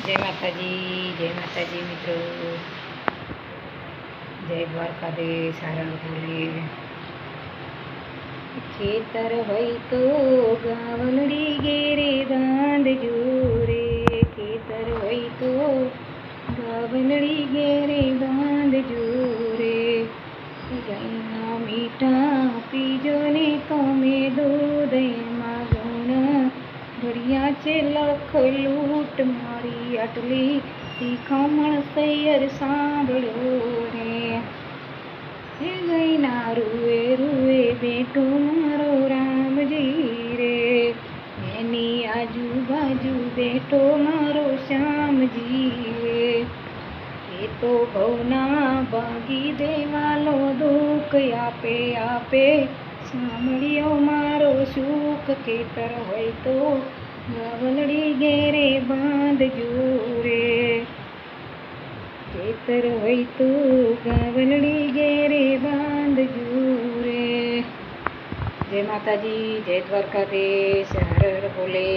જય માતાજી મિત્રો, જય દ્વારકાધીશ. સારણ બોલે. ખેતર હોય તો ગાવલડી ઘેરે બાંધજો રે, ખેતર હોય તો ગાવલડી ઘેરે બાંધજો રે. ગાયના મીઠા પીજો ને તમે દૂધ એમાં ગુણ ભર્યા છે લખ લૂટ મારી આટલી શિખામણ સૈયર સાંભળો રે. ગઈના રૂએ રૂએ બેઠો મારો રામજી રે, એની આજુબાજુ બેઠો મારો શ્યામજી રે. એ તો ભવના ભાગી દેવાલો દુઃખ આપે આપે, સાંભળ્યો મારો સુખ. ખેતર હોય તો ગાવલડી ઘેરે બાંધજો રે, ખેતર હોય તો ગાવલડી ઘેરે બાંધજો રે. જય માતાજી, જય દ્વારકાધીશ. હર હર બોલે.